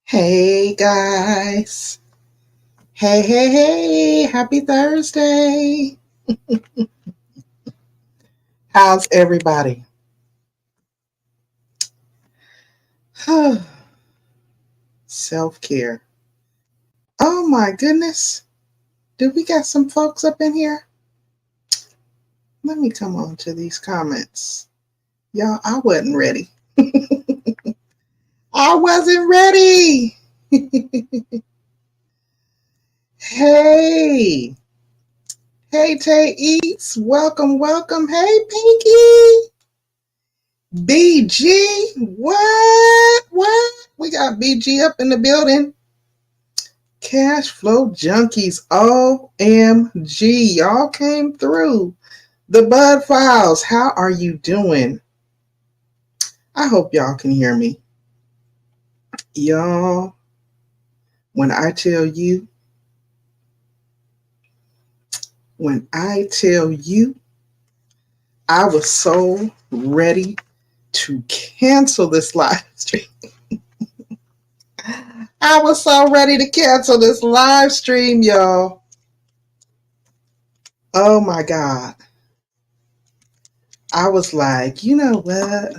Hey guys. Hey. Happy Thursday. How's everybody? Self care. Oh my goodness. Do we got some folks up in here? Let me come on to these comments. Y'all, I wasn't ready. I wasn't ready. Hey. Hey, Tay Eats. Welcome. Hey, Pinky. BG. What? We got BG up in the building. Cash flow junkies. OMG. Y'all came through. The Bud Files. How are you doing? I hope y'all can hear me. Y'all, when I tell you, I was so ready to cancel this live stream. I was so ready to cancel this live stream, y'all. Oh my God. I was like, you know what?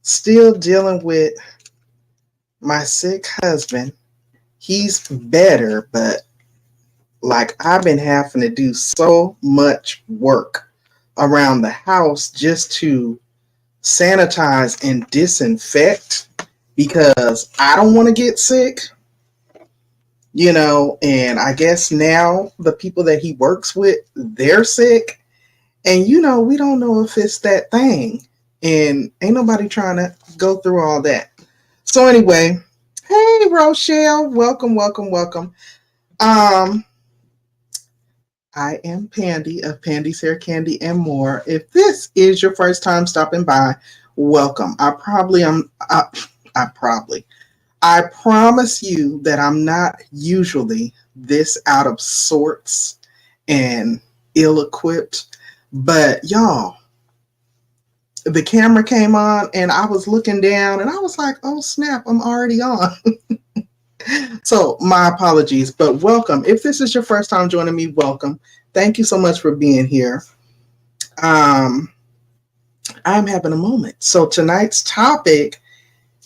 Still dealing with my sick husband. He's better, but like I've been having to do so much work around the house just to sanitize and disinfect because I don't want to get sick, and I guess now the people that he works with, they're sick. And, we don't know if it's that thing. And ain't nobody trying to go through all that. So anyway, hey, Rochelle, welcome. I am Pandy of Pandy's Hair Candy and More. If this is your first time stopping by, welcome. I promise you that I'm not usually this out of sorts and ill-equipped, but y'all, the camera came on and I was looking down and I was like, oh snap, I'm already on. So my apologies, but welcome. If this is your first time joining me, welcome. Thank you so much for being here. I'm having a moment. So tonight's topic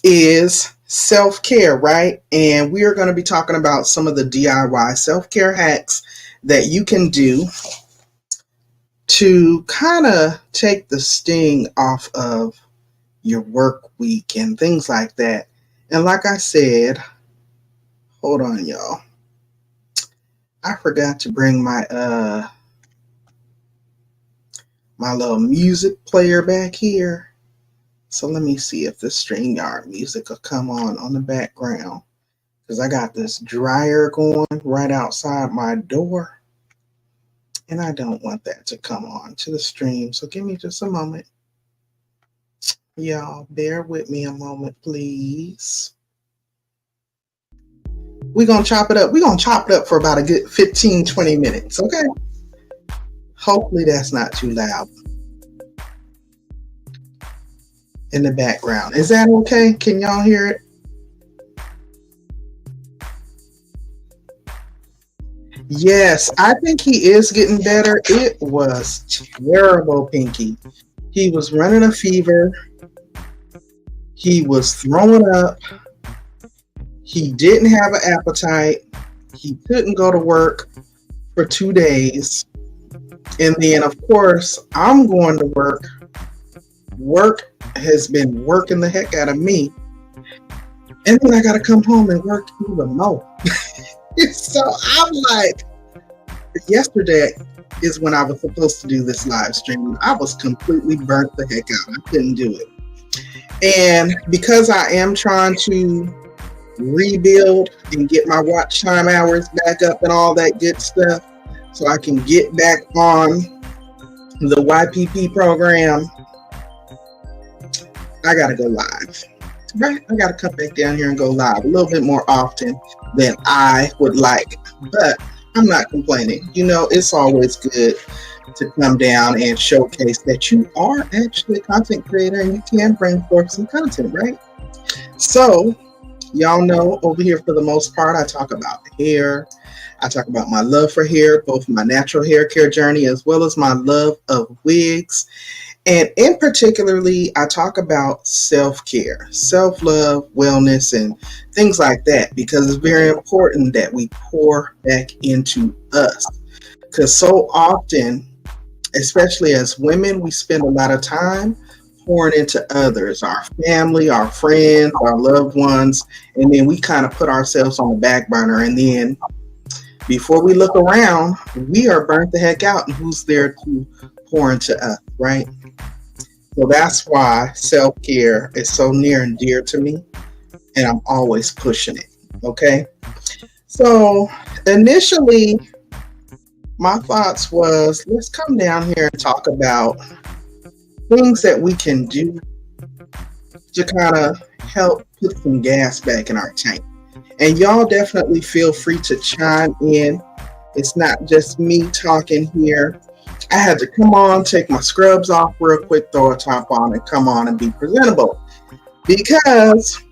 is self-care, right? And we are going to be talking about some of the DIY self-care hacks that you can do to kind of take the sting off of your work week and things like that. And like I said, hold on, y'all. I forgot to bring my little music player back here. So let me see if the StreamYard music will come on the background. Because I got this dryer going right outside my door. And I don't want that to come on to the stream. So give me just a moment. Y'all, bear with me a moment, please. We're going to chop it up. We're going to chop it up for about a good 15, 20 minutes, okay? Hopefully that's not too loud in the background. Is that okay? Can y'all hear it? Yes, I think he is getting better. It was terrible, Pinky. He was running a fever. He was throwing up. He didn't have an appetite. He couldn't go to work for 2 days. And then, of course, I'm going to work. Work has been working the heck out of me. And then I got to come home and work even more. So I'm like, yesterday is when I was supposed to do this live stream. I was completely burnt the heck out. I couldn't do it. And because I am trying to rebuild and get my watch time hours back up and all that good stuff so I can get back on the YPP program, I gotta go live, right? I gotta come back down here and go live a little bit more often than I would like, but I'm not complaining. It's always good to come down and showcase that you are actually a content creator and you can bring forth some content, right? So Y'all know over here, for the most part, I talk about hair. I talk about my love for hair, both my natural hair care journey as well as my love of wigs. And in particularly, I talk about self-care, self-love, wellness, and things like that because it's very important that we pour back into us. Because so often, especially as women, we spend a lot of time pouring into others, our family, our friends, our loved ones, and then we kind of put ourselves on the back burner. And then before we look around, we are burnt the heck out, and who's there to pour into us, right? So that's why self care is so near and dear to me, and I'm always pushing it. Okay. So initially, my thoughts was let's come down here and talk about things that we can do to kind of help put some gas back in our tank. And y'all definitely feel free to chime in. It's not just me talking here. I had to come on, take my scrubs off real quick, throw a top on, and come on and be presentable. Because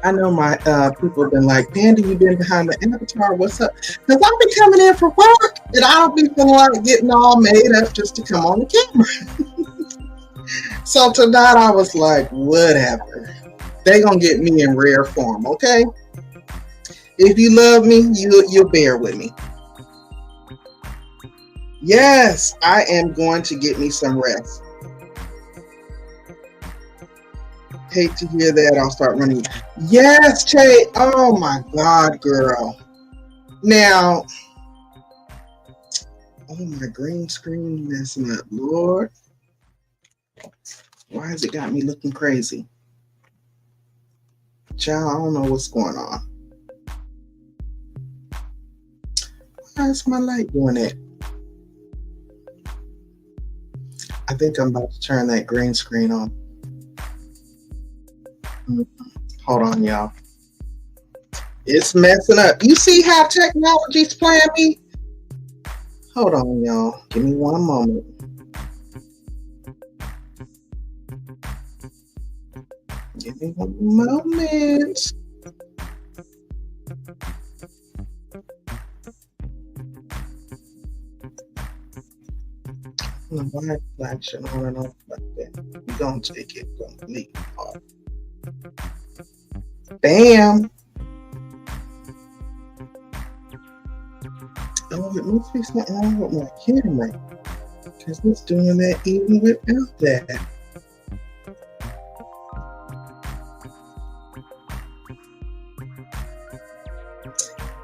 I know my people have been like, Pandy, you've been behind the avatar. What's up? Because I've been coming in for work, and I don't be feeling like getting all made up just to come on the camera. So tonight I was like, whatever. They gonna get me in rare form, okay? If you love me, you'll bear with me. Yes, I am going to get me some rest. Hate to hear that. I'll start running. Yes, Tay. Oh my God, girl. Now, oh my green screen messing up, Lord. Why has it got me looking crazy? Child, I don't know what's going on. Why is my light doing it? I think I'm about to turn that green screen on. Hold on, y'all. It's messing up. You see how technology's playing me? Hold on, y'all. Give me one moment. Give me one moment. Why flashing on and off like that? We're gonna take it completely off. Bam! Oh, it must be something wrong with my camera. Because it's doing that even without that.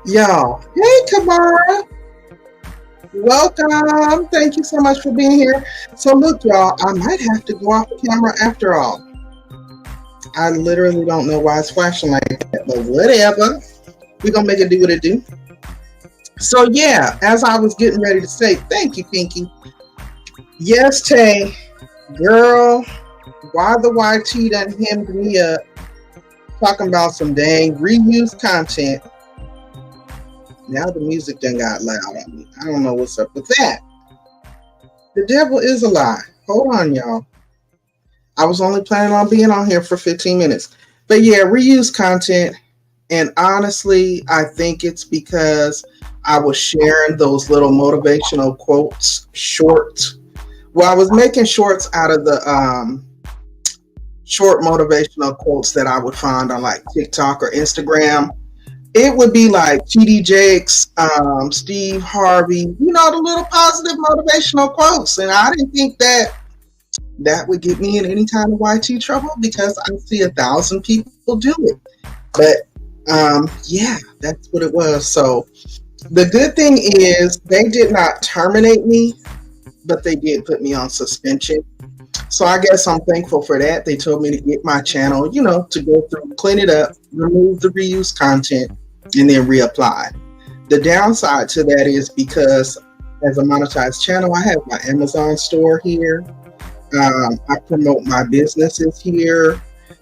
Y'all, hey Kamara! Welcome. Thank you so much for being here. So look, y'all, I might have to go off the camera after all. I literally don't know why it's flashing like that, but whatever. We're going to make it do what it do. So yeah, as I was getting ready to say, thank you, Pinky. Yes, Tay. Girl, why the YT done hemmed me up talking about some dang reused content. Now the music done got loud on me. I don't know what's up with that. The devil is a lie. Hold on, y'all. I was only planning on being on here for 15 minutes. But yeah, reuse content. And honestly, I think it's because I was sharing those little motivational quotes, shorts. Well, I was making shorts out of the short motivational quotes that I would find on like TikTok or Instagram. It would be like TD Jakes, Steve Harvey, you know, the little positive motivational quotes. And I didn't think that would get me in any kind of YT trouble because I see 1,000 people do it. But yeah, that's what it was. So the good thing is they did not terminate me, but they did put me on suspension. So I guess I'm thankful for that. They told me to get my channel, you know, to go through, clean it up, remove the reused content, and then reapply. The downside to that is because as a monetized channel, I have my Amazon store here. I promote my businesses here.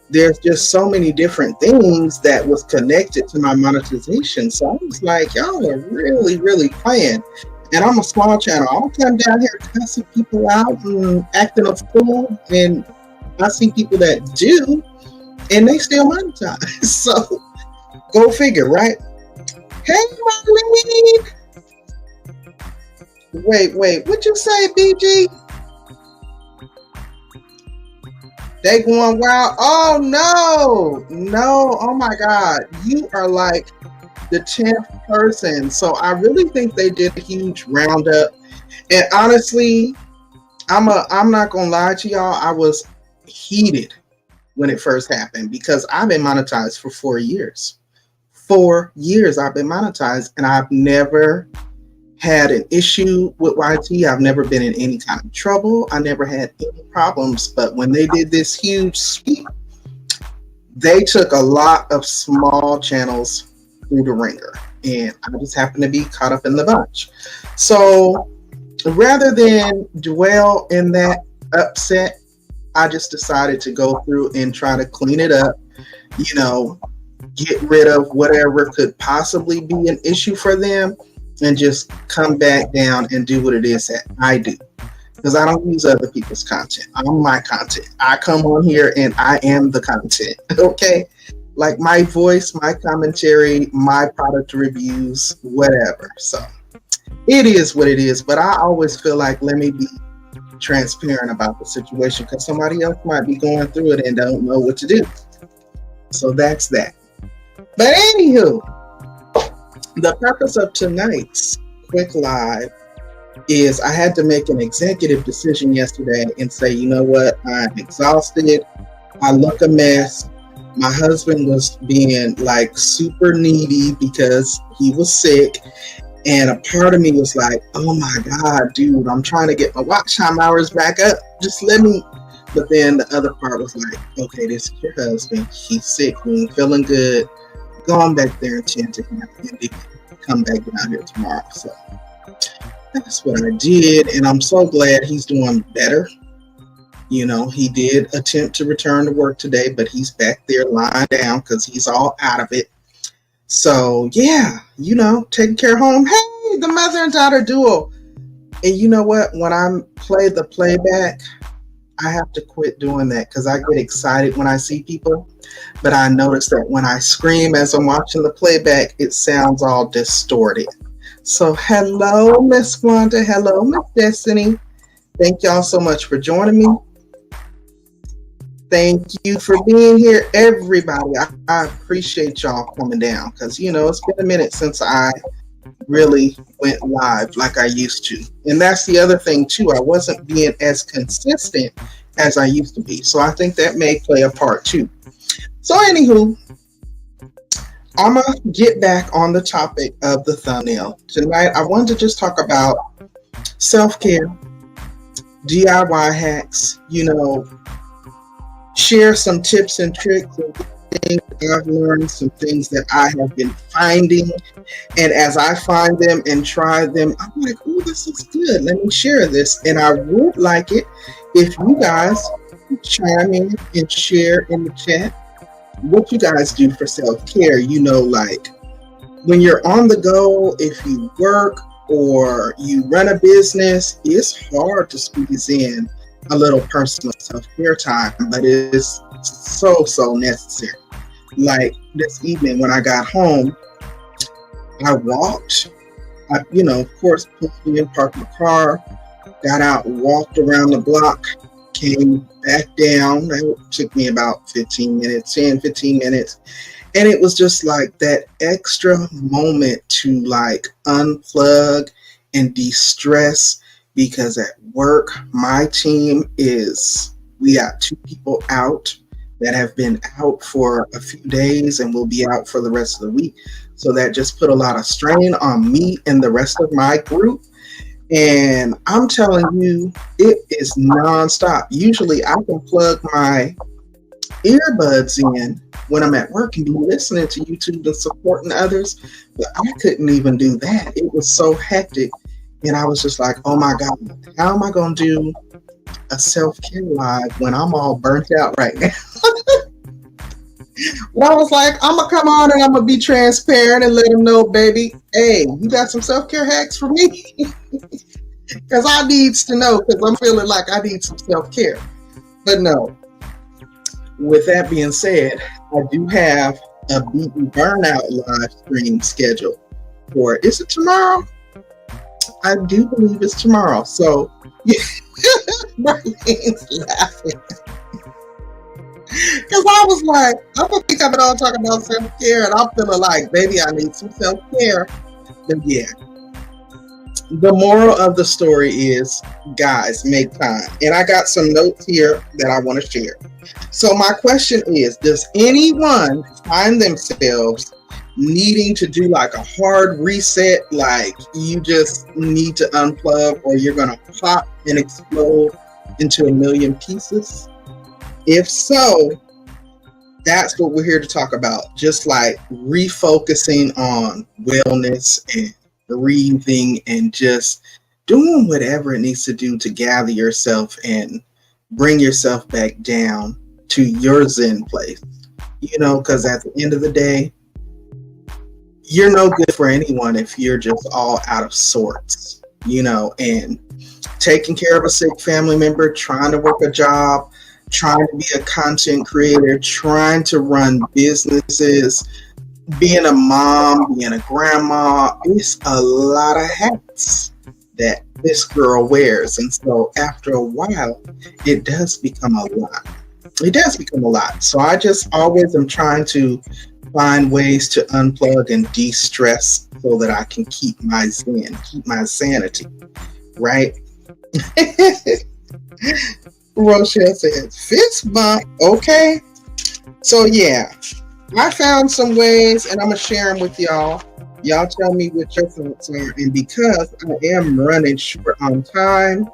There's just so many different things that was connected to my monetization. So I was like, y'all are really, really playing. And I'm a small channel. I don't come down here cussing people out and acting a fool. And I see people that do. and they still monetize. So go figure, right? Hey, Marlene. Wait, what you say, BG? They going wild. Oh no, oh my God, you are like the 10th person. So I really think they did a huge roundup. And honestly, I'm not gonna lie to y'all, I was heated when it first happened because I've been monetized for 4 years. 4 years I've been monetized and I've never had an issue with YT. I've never been in any kind of trouble. I never had any problems. But when they did this huge sweep, they took a lot of small channels through the ringer. And I just happened to be caught up in the bunch. So rather than dwell in that upset, I just decided to go through and try to clean it up, get rid of whatever could possibly be an issue for them and just come back down and do what it is that I do. Because I don't use other people's content. I'm my content. I come on here and I am the content. Okay? Like my voice, my commentary, my product reviews, whatever. So it is what it is. But I always feel like let me be transparent about the situation because somebody else might be going through it and don't know what to do. So that's that. But anywho, the purpose of tonight's quick live is I had to make an executive decision yesterday and say, you know what, I'm exhausted. I look a mess. My husband was being like super needy because he was sick. And a part of me was like, oh my God, dude, I'm trying to get my watch time hours back up. Just let me. But then the other part was like, okay, this is your husband. He's sick. He ain't feeling good. Go on back there and tend to him and come back down here tomorrow. So that's what I did. And I'm so glad he's doing better. He did attempt to return to work today, but he's back there lying down because he's all out of it. So yeah, taking care of home. Hey, the mother and daughter duo. And you know what? When I play the playback, I have to quit doing that because I get excited when I see people. But I notice that when I scream as I'm watching the playback, it sounds all distorted. So hello, Miss Wanda. Hello, Miss Destiny. Thank y'all so much for joining me. Thank you for being here, everybody. I appreciate y'all coming down because, it's been a minute since I really went live like I used to. And that's the other thing, too. I wasn't being as consistent as I used to be. So I think that may play a part, too. So, anywho, I'm going to get back on the topic of the thumbnail. Tonight, I wanted to just talk about self-care, DIY hacks, share some tips and tricks and things I've learned, some things that I have been finding. And as I find them and try them, I'm like, oh, this is good. Let me share this. And I would like it if you guys chime in and share in the chat what you guys do for self-care. Like when you're on the go, if you work or you run a business, it's hard to squeeze in a little personal self-care time, but it is so necessary. Like this evening when I got home, I walked, of course, pulled in, parked my car, got out, walked around the block, came back down. It took me about 10, 15 minutes. And it was just like that extra moment to like unplug and de-stress. Because at work, my team we got 2 people out that have been out for a few days and will be out for the rest of the week. So that just put a lot of strain on me and the rest of my group. And I'm telling you, it is nonstop. Usually I can plug my earbuds in when I'm at work and be listening to YouTube and supporting others. But I couldn't even do that. It was so hectic. And I was just like, oh my God, how am I going to do a self-care live when I'm all burnt out right now? But I was like, I'm going to come on and I'm going to be transparent and let them know, baby, hey, you got some self-care hacks for me? Because I needs to know, because I'm feeling like I need some self-care. But no. With that being said, I do have a beaten burnout live stream scheduled for, is it tomorrow? I do believe it's tomorrow. So, yeah. Marlene's laughing. Because I was like, I'm going to be coming on talking about self-care, and I'm feeling like maybe I need some self-care. But yeah, the moral of the story is, guys, make time. And I got some notes here that I want to share. So my question is, does anyone find themselves needing to do like a hard reset, like you just need to unplug or you're going to pop and explode into a million pieces? If so, that's what we're here to talk about. Just like refocusing on wellness and breathing and just doing whatever it needs to do to gather yourself and bring yourself back down to your Zen place. You know, because at the end of the day, you're no good for anyone if you're just all out of sorts, you know, and taking care of a sick family member, trying to work a job, trying to be a content creator, trying to run businesses, being a mom, being a grandma. It's a lot of hats that this girl wears. And so after a while, it does become a lot. It does become a lot. So I just always am trying to find ways to unplug and de-stress so that I can keep my zen, keep my sanity, right? Rochelle says, fist bump, okay. So yeah, I found some ways and I'm going to share them with y'all. Y'all tell me what your thoughts are. And because I am running short on time,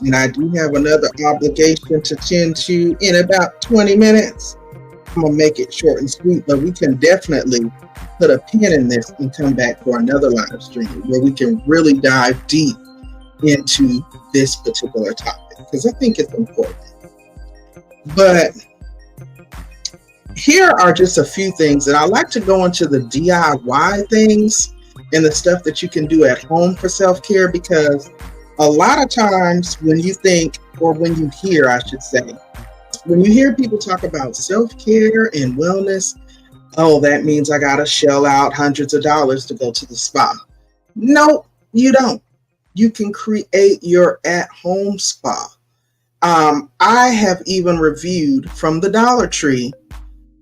and I do have another obligation to tend to in about 20 minutes, I'm going to make it short and sweet, but we can definitely put a pin in this and come back for another live stream where we can really dive deep into this particular topic because I think it's important. But here are just a few things, and I like to go into the DIY things and the stuff that you can do at home for self-care, because a lot of times when you think, or when you hear, I should say, when you hear people talk about self-care and wellness, oh, that means I got to shell out hundreds of dollars to go to the spa. No, you don't. You can create your at-home spa. I have even reviewed from the Dollar Tree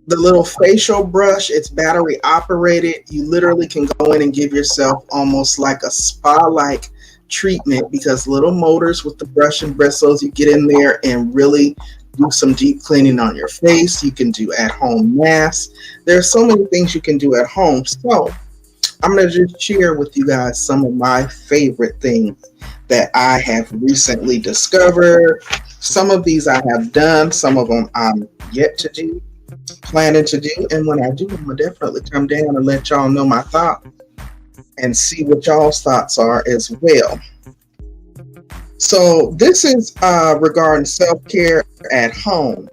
the little facial brush. It's battery operated. You literally can go in and give yourself almost like a spa-like treatment, because little motors with the brush and bristles, you get in there and really do some deep cleaning on your face. You can do at-home masks. There are so many things you can do at home. So I'm going to just share with you guys some of my favorite things that I have recently discovered. Some of these I have done. Some of them I'm yet to do, planning to do. And when I do, I'm going to definitely come down and let y'all know my thoughts and see what y'all's thoughts are as well. So this is regarding self-care at home.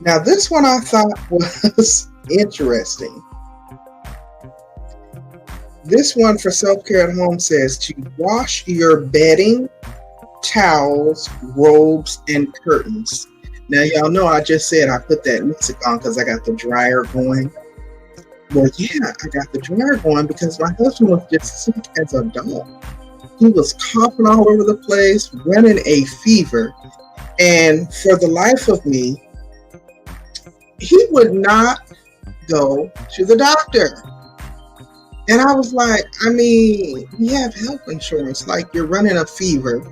Now this one I thought was interesting. This one for self-care at home says to wash your bedding, towels, robes, and curtains. Now y'all know I just said I put that music on because I got the dryer going. Well, yeah, I got the dryer going because my husband was just sick as a dog. He was coughing all over the place, running a fever. And for the life of me, he would not go to the doctor. And I was like, I mean, you have health insurance. Like, you're running a fever.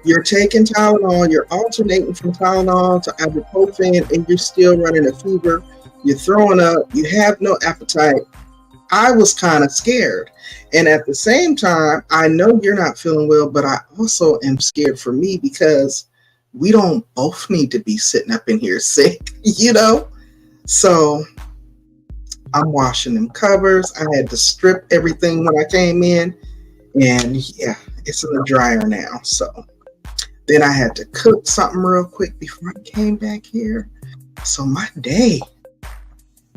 You're taking Tylenol. You're alternating from Tylenol to ibuprofen, and you're still running a fever. You're throwing up. You have no appetite. I was kind of scared. And at the same time, I know you're not feeling well, but I also am scared for me because we don't both need to be sitting up in here sick, you know? So I'm washing them covers. I had to strip everything when I came in. And yeah, it's in the dryer now. So then I had to cook something real quick before I came back here. So my day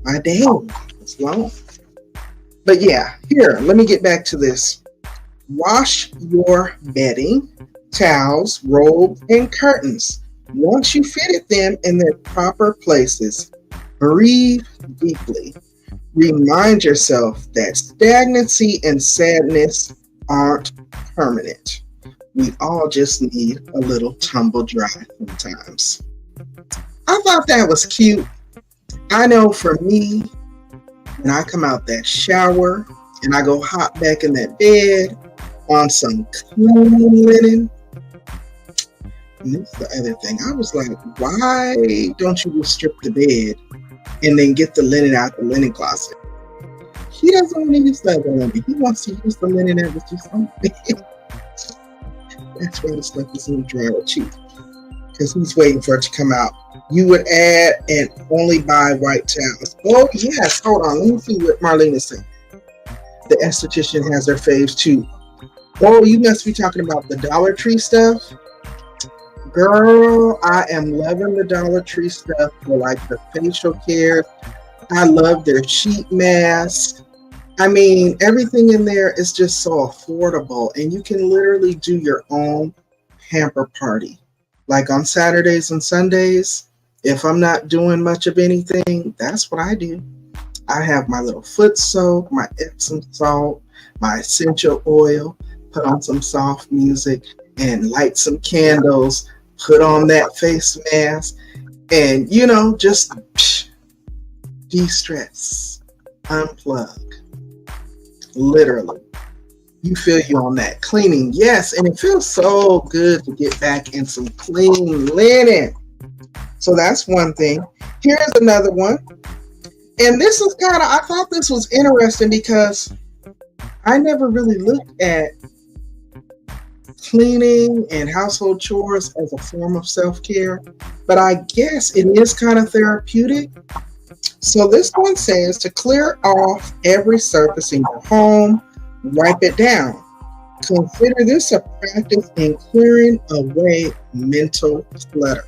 was long. But yeah, here, let me get back to this. Wash your bedding, towels, robes, and curtains. Once you fitted them in their proper places, breathe deeply. Remind yourself that stagnancy and sadness aren't permanent. We all just need a little tumble dry sometimes. I thought that was cute. I know for me, when I come out that shower and I go hop back in that bed on some clean linen, and this is the other thing. I was like, why don't you just strip the bed and then get the linen out the linen closet? He doesn't want to use the other linen. He wants to use the linen that was just on the bed. That's why the stuff is in the dryer cheap. Because he's waiting for it to come out. You would add and only buy white towels. Oh, yes. Hold on. Let me see what Marlene is saying. The esthetician has her faves too. Oh, you must be talking about the Dollar Tree stuff. Girl, I am loving the Dollar Tree stuff for like the facial care. I love their sheet masks. I mean, everything in there is just so affordable, and you can literally do your own hamper party. Like on Saturdays and Sundays, if I'm not doing much of anything, that's what I do. I have my little foot soap, my Epsom salt, my essential oil, put on some soft music and light some candles, put on that face mask, and, just de-stress, unplug. Literally. You feel you on that cleaning. Yes, and it feels so good to get back in some clean linen. So that's one thing. Here's another one. And this is I thought this was interesting because I never really looked at cleaning and household chores as a form of self-care, but I guess it is kind of therapeutic. So this one says to clear off every surface in your home, wipe it down. Consider this a practice in clearing away mental clutter.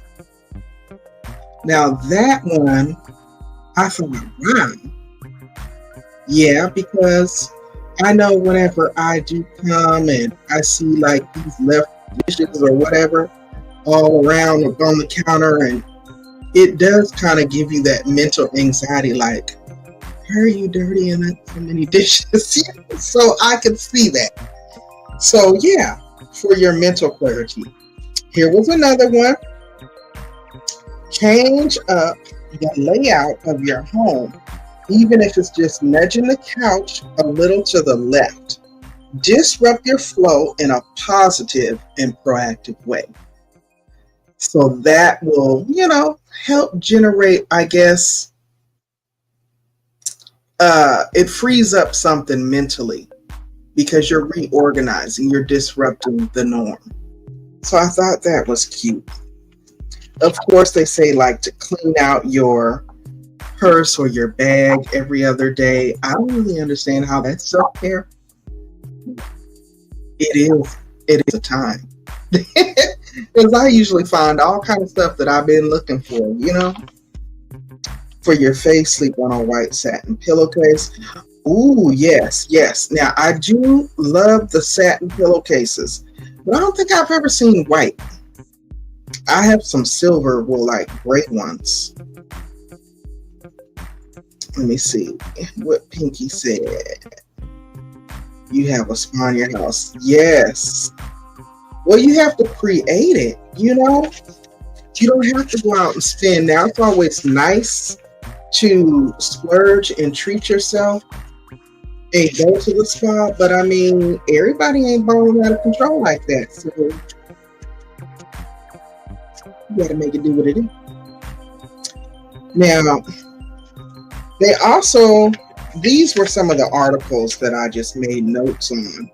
Now that one, I thought, wow. Yeah, because I know whenever I do come and I see like these left dishes or whatever all around on the counter, and it does kind of give you that mental anxiety, like, why are you dirtying up so many dishes? So I can see that. So yeah, for your mental clarity. Here was another one. Change up the layout of your home, even if it's just nudging the couch a little to the left. Disrupt your flow in a positive and proactive way. So that will, help generate, I guess, it frees up something mentally because you're reorganizing, you're disrupting the norm. So I thought that was cute. Of course, they say like to clean out your purse or your bag every other day. I don't really understand how that's self-care. It is a time. Because I usually find all kind of stuff that I've been looking for, For your face, sleep on a white satin pillowcase. Ooh, yes. Now, I do love the satin pillowcases, but I don't think I've ever seen white. I have some silver, gray ones. Let me see what Pinky said. You have a spa in your house. Yes. Well, you have to create it, You don't have to go out and spend. Now, it's always nice to splurge and treat yourself and go to the spa, but I mean, everybody ain't balling out of control like that. So you got to make it do what it is. Now, these were some of the articles that I just made notes on.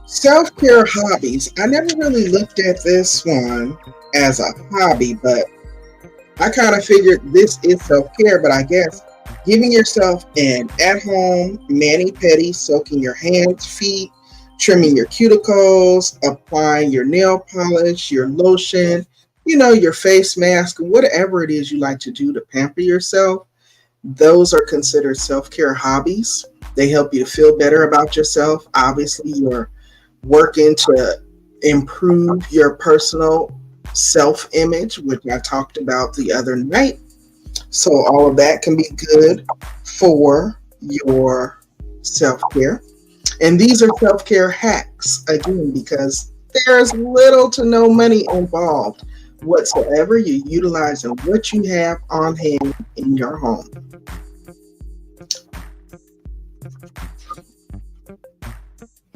Self-care hobbies. I never really looked at this one as a hobby, but I kind of figured this is self-care, but I guess giving yourself an at-home mani-pedi, soaking your hands, feet, trimming your cuticles, applying your nail polish, your lotion, your face mask, whatever it is you like to do to pamper yourself. Those are considered self-care hobbies. They help you to feel better about yourself. Obviously, you're working to improve your personal self-image, which I talked about the other night. So all of that can be good for your self-care. And these are self-care hacks, again, because there's little to no money involved whatsoever. You're utilizing what you have on hand in your home.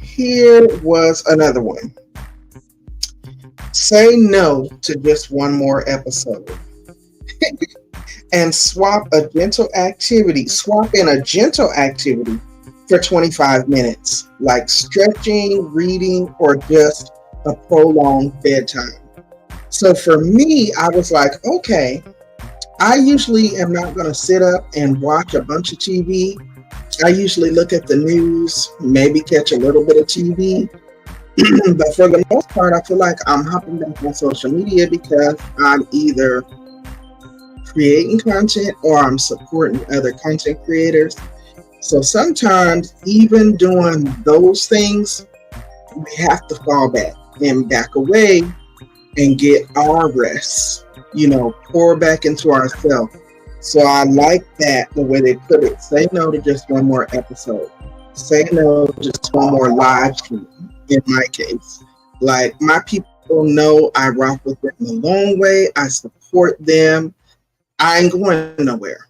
Here was another one. Say no to just one more episode. And swap in a gentle activity for 25 minutes, like stretching, reading, or just a prolonged bedtime. So for me, I was like, okay, I usually am not going to sit up and watch a bunch of TV. I usually look at the news, maybe catch a little bit of TV. But for the most part, I feel like I'm hopping back on social media because I'm either creating content or I'm supporting other content creators. So sometimes even doing those things, we have to fall back and back away and get our rest, pour back into ourselves. So I like that, the way they put it. Say no to just one more episode. Say no to just one more live stream, in my case. Like, my people know I rock with them the long way. I support them. I ain't going nowhere.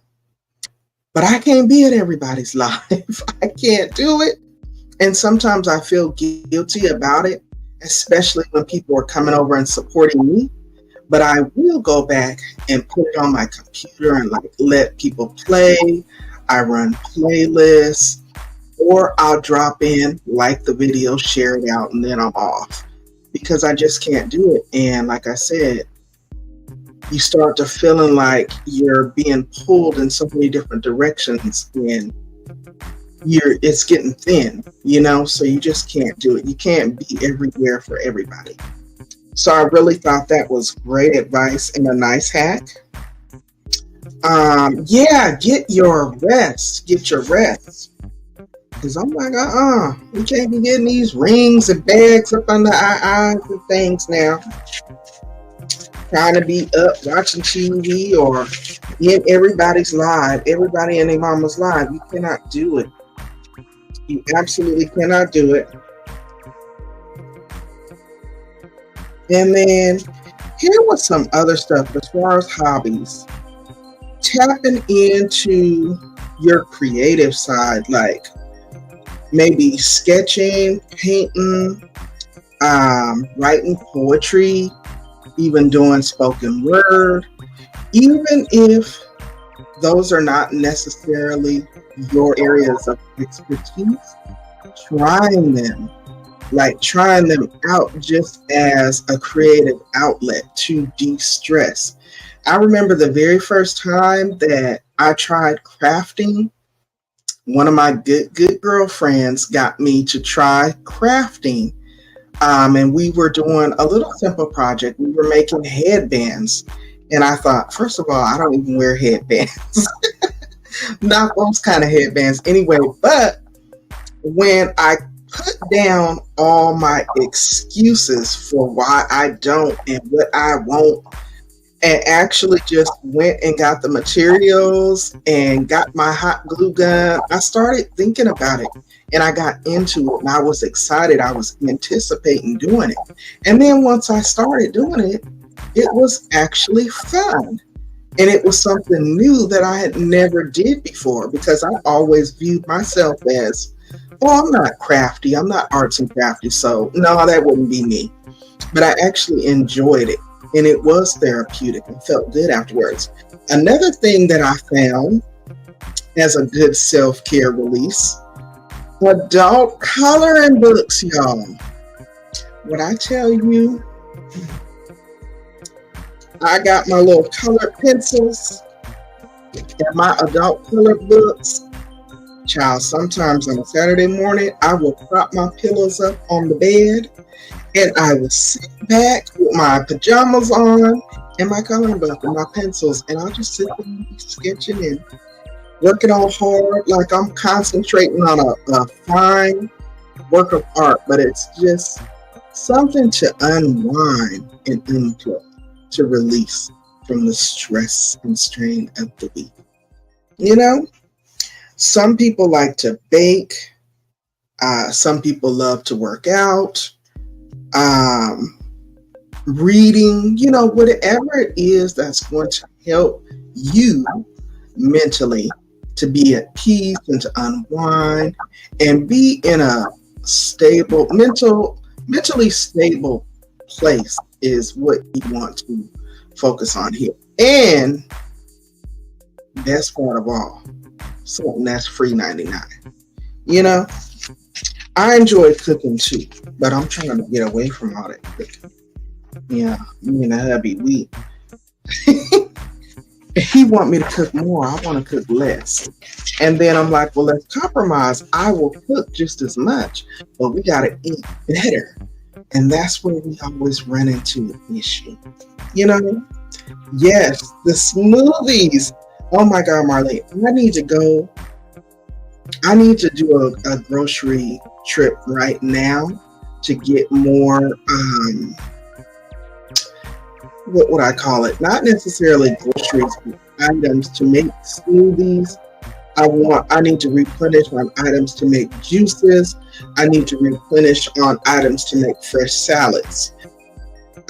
But I can't be at everybody's live. I can't do it. And sometimes I feel guilty about it, especially when people are coming over and supporting me. But I will go back and put it on my computer and let people play. I run playlists, or I'll drop in, like the video, share it out, and then I'm off. Because I just can't do it. And like I said, you start to feeling like you're being pulled in so many different directions, and it's getting thin, so you just can't do it. You can't be everywhere for everybody. So I really thought that was great advice and a nice hack. Get your rest. Because I'm like, we can't be getting these rings and bags up under our eyes and things now. Trying to be up watching TV or in everybody's live, everybody in their mama's live. You cannot do it. You absolutely cannot do it. And then here was some other stuff as far as hobbies. Tapping into your creative side, like maybe sketching, painting, writing poetry, even doing spoken word, even if those are not necessarily your areas of expertise, trying them out just as a creative outlet to de-stress. I remember the very first time that I tried crafting, one of my good girlfriends got me to try crafting. And we were doing a little simple project. We were making headbands. And I thought, first of all, I don't even wear headbands. Not those kind of headbands anyway. But when I put down all my excuses for why I don't and what I won't, and actually just went and got the materials and got my hot glue gun, I started thinking about it. And I got into it and I was excited. I was anticipating doing it. And then once I started doing it, it was actually fun. And it was something new that I had never did before, because I always viewed myself as, I'm not crafty. I'm not arts and crafty. So no, that wouldn't be me. But I actually enjoyed it. And it was therapeutic and felt good afterwards. Another thing that I found as a good self-care release, adult coloring books, y'all. What I tell you, I got my little colored pencils and my adult color books. Child, sometimes on a Saturday morning, I will prop my pillows up on the bed and I will sit back with my pajamas on and my coloring book and my pencils, and I'll just sit there and be sketching and working on hard, like I'm concentrating on a fine work of art, but it's just something to unwind and unplug, to release from the stress and strain of the week. You know, some people like to bake. Some people love to work out. Um, Reading, whatever it is that's going to help you mentally to be at peace and to unwind and be in a stable, mentally stable place is what you want to focus on here. And best part of all, something that's free 99. You know, I enjoy cooking too, but I'm trying to get away from all that cooking. Yeah, me and the hubby, he want me to cook more. I want to cook less. And then I'm like, well, let's compromise. I will cook just as much, but we got to eat better. And that's where we always run into an issue. You know? Yes, the smoothies. Oh my God, Marley, I need to go. I need to do a grocery trip right now to get more, what would I call it? Not necessarily groceries, but items to make smoothies. I need to replenish on items to make juices. I need to replenish on items to make fresh salads.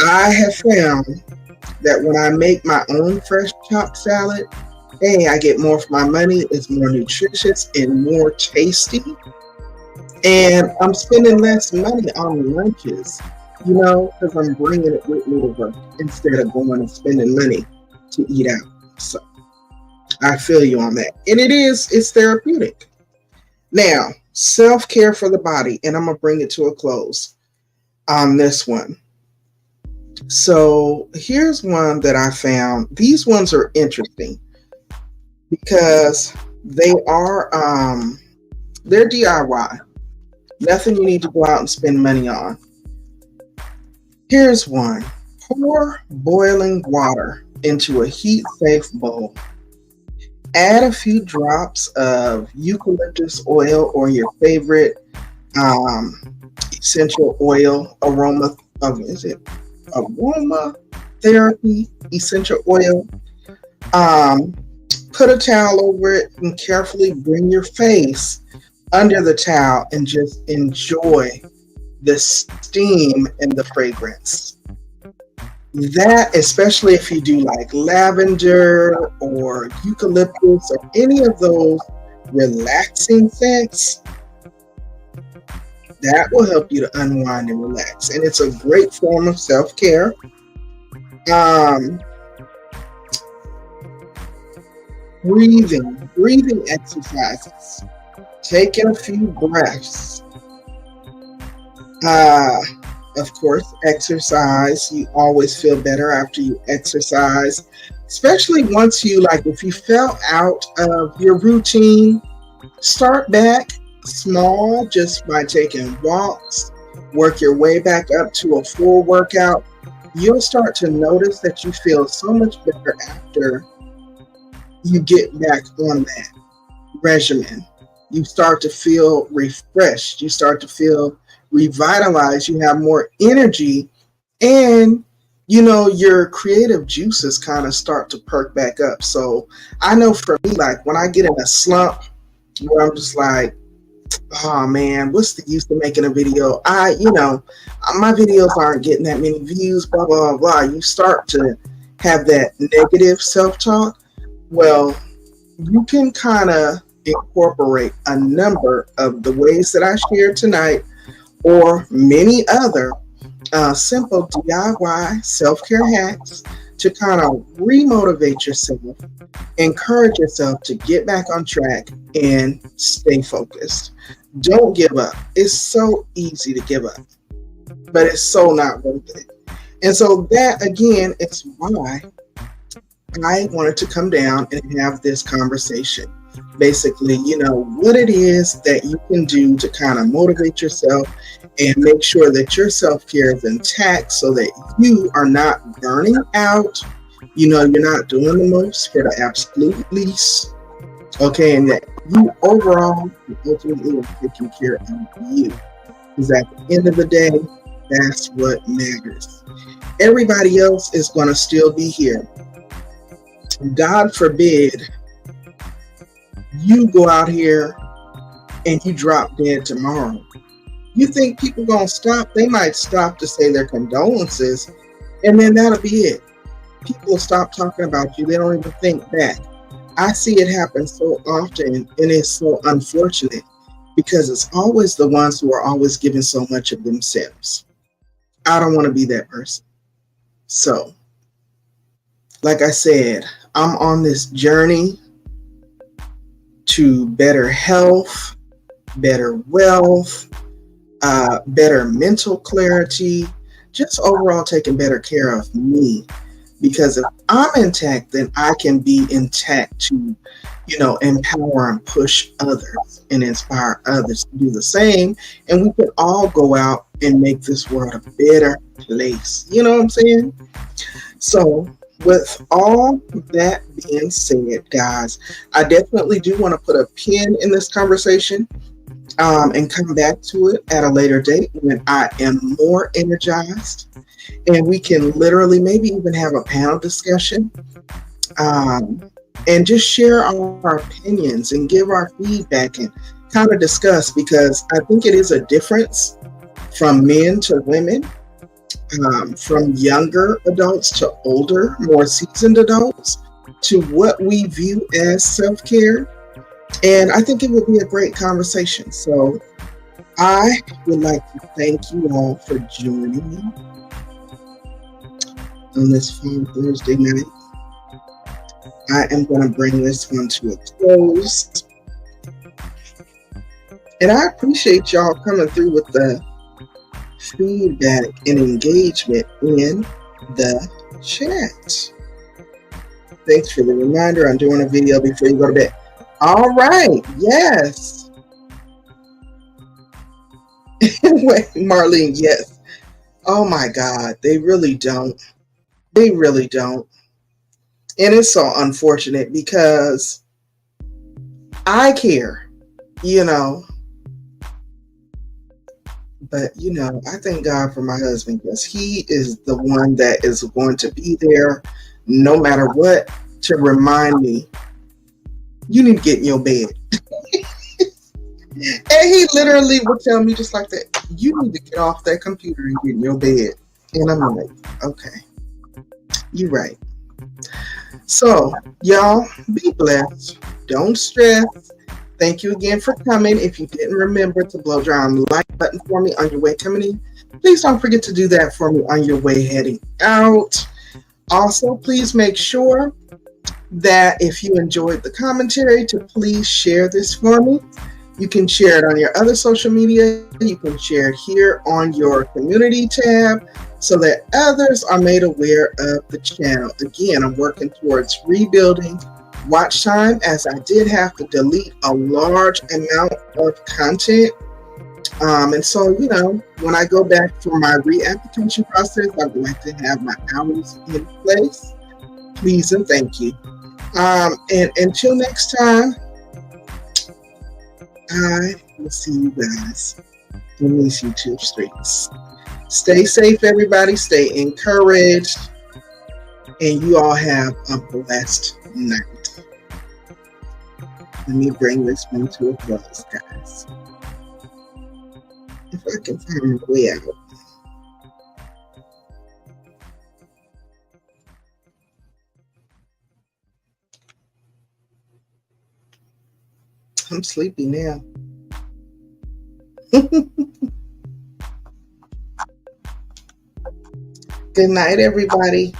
I have found that when I make my own fresh chopped salad, hey, I get more for my money. It's more nutritious and more tasty. And I'm spending less money on lunches, because I'm bringing it with me to work instead of going and spending money to eat out. So I feel you on that. And it's therapeutic. Now, self-care for the body, and I'm going to bring it to a close on this one. So here's one that I found. These ones are interesting because they are, they're DIY. Nothing you need to go out and spend money on. Here's one. Pour boiling water into a heat-safe bowl. Add a few drops of eucalyptus oil or your favorite essential oil aroma therapy essential oil. Put a towel over it and carefully bring your face under the towel and just enjoy the steam and the fragrance. That, especially if you do like lavender or eucalyptus or any of those relaxing scents, that will help you to unwind and relax. And it's a great form of self-care. Breathing exercises. Taking a few breaths. Of course, exercise. You always feel better after you exercise, especially once if you fell out of your routine, start back small just by taking walks, work your way back up to a full workout. You'll start to notice that you feel so much better after you get back on that regimen. You start to feel refreshed. You start to feel revitalized. You have more energy, and your creative juices kind of start to perk back up. So I know for me, like when I get in a slump where I'm just like, oh man, what's the use of making a video? My videos aren't getting that many views, blah, blah, blah. You start to have that negative self-talk. Well, you can kind of incorporate a number of the ways that I shared tonight or many other simple DIY self-care hacks to kind of remotivate yourself, encourage yourself to get back on track and stay focused. Don't give up. It's so easy to give up, but it's so not worth it. And so that, again, is why I wanted to come down and have this conversation. Basically, what it is that you can do to kind of motivate yourself and make sure that your self-care is intact so that you are not burning out. You're not doing the most for the absolute least. Okay, and that you overall ultimately are taking care of you. Because at the end of the day, That's what matters. Everybody else is going to still be here. God forbid you go out here and you drop dead tomorrow. You think people going to stop? They might stop to say their condolences, and then that'll be it. People will stop talking about you. They don't even think back. I see it happen so often, and it's so unfortunate because it's always the ones who are always giving so much of themselves. I don't want to be that person. So, like I said, I'm on this journey to better health, better wealth, better mental clarity, just overall taking better care of me. Because if I'm intact, then I can be intact to, empower and push others and inspire others to do the same. And we can all go out and make this world a better place. You know what I'm saying? So with all that being said, guys, I definitely do want to put a pin in this conversation and come back to it at a later date when I am more energized. And we can literally maybe even have a panel discussion and just share our opinions and give our feedback and kind of discuss, because I think it is a difference from men to women, from younger adults to older, more seasoned adults, to what we view as self-care. And I think it would be a great conversation. So I would like to thank you all for joining me on this fine Thursday night. I am going to bring this one to a close. And I appreciate y'all coming through with the feedback and engagement in the chat. Thanks for the reminder. I'm doing a video before you go to bed. All right. Yes. Wait, Marlene, yes. Oh my God. They really don't. They really don't. And it's so unfortunate because I care, but I thank God for my husband, because he is the one that is going to be there no matter what to remind me, you need to get in your bed. And he literally would tell me just like that, you need to get off that computer and get in your bed. And I'm like, okay, you're right. So, y'all, be blessed. Don't stress. Thank you again for coming. If you didn't remember to blow dry on the like button for me on your way coming in, please don't forget to do that for me on your way heading out. Also, please make sure that if you enjoyed the commentary, to please share this for me. You can share it on your other social media. You can share it here on your community tab so that others are made aware of the channel. Again, I'm working towards rebuilding watch time, as I did have to delete a large amount of content. And so, when I go back for my reapplication process, I would like to have my hours in place. Please and thank you. And until next time, I will see you guys in these YouTube streets. Stay safe, everybody. Stay encouraged. And you all have a blessed night. Let me bring this one to a close, guys. If I can find a way out. I'm sleepy now. Good night, everybody.